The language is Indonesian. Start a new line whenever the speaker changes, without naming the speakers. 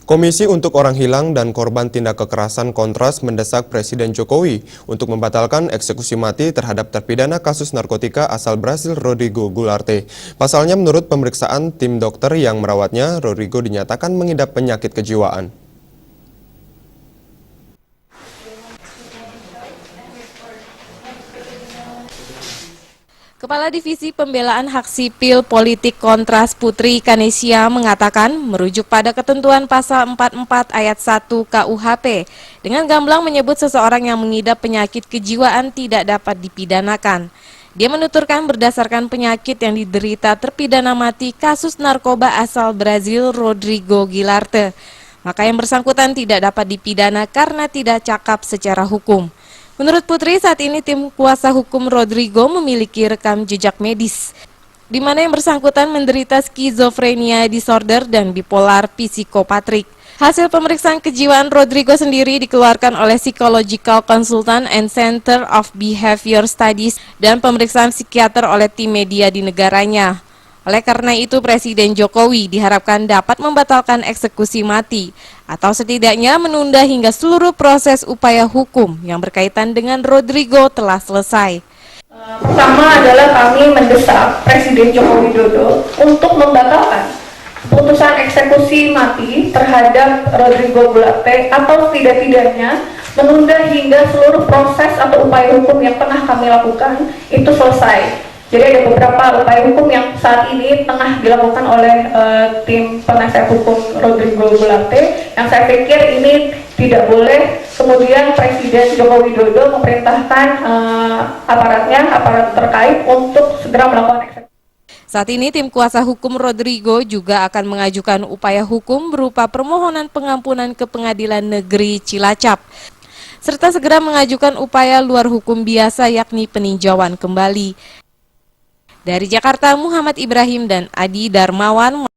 Komisi untuk Orang Hilang dan Korban Tindak Kekerasan Kontras mendesak Presiden Jokowi untuk membatalkan eksekusi mati terhadap terpidana kasus narkotika asal Brasil Rodrigo Gularte. Pasalnya menurut pemeriksaan tim dokter yang merawatnya, Rodrigo dinyatakan mengidap penyakit kejiwaan.
Kepala Divisi Pembelaan Hak Sipil Politik Kontras Putri Kanesia mengatakan merujuk pada ketentuan pasal 44 ayat 1 KUHP dengan gamblang menyebut seseorang yang mengidap penyakit kejiwaan tidak dapat dipidanakan. Dia menuturkan berdasarkan penyakit yang diderita terpidana mati kasus narkoba asal Brazil Rodrigo Gularte, maka yang bersangkutan tidak dapat dipidana karena tidak cakap secara hukum. Menurut Putri, saat ini tim kuasa hukum Rodrigo memiliki rekam jejak medis, di mana yang bersangkutan menderita skizofrenia disorder dan bipolar psikopatrik. Hasil pemeriksaan kejiwaan Rodrigo sendiri dikeluarkan oleh Psychological Consultant and Center of Behavior Studies dan pemeriksaan psikiater oleh tim media di negaranya. Oleh karena itu, Presiden Jokowi diharapkan dapat membatalkan eksekusi mati atau setidaknya menunda hingga seluruh proses upaya hukum yang berkaitan dengan Rodrigo telah selesai.
Pertama adalah kami mendesak Presiden Joko Widodo untuk membatalkan putusan eksekusi mati terhadap Rodrigo Gularte atau tidak-tidaknya menunda hingga seluruh proses atau upaya hukum yang pernah kami lakukan itu selesai. Jadi ada beberapa upaya hukum yang saat ini tengah dilakukan oleh tim penasihat hukum Rodrigo Gularte yang saya pikir ini tidak boleh kemudian Presiden Joko Widodo memerintahkan aparat terkait untuk segera melakukan eksekusi.
Saat ini tim kuasa hukum Rodrigo juga akan mengajukan upaya hukum berupa permohonan pengampunan ke Pengadilan Negeri Cilacap, serta segera mengajukan upaya luar hukum biasa yakni peninjauan kembali. Dari Jakarta, Muhammad Ibrahim dan Adi Darmawan.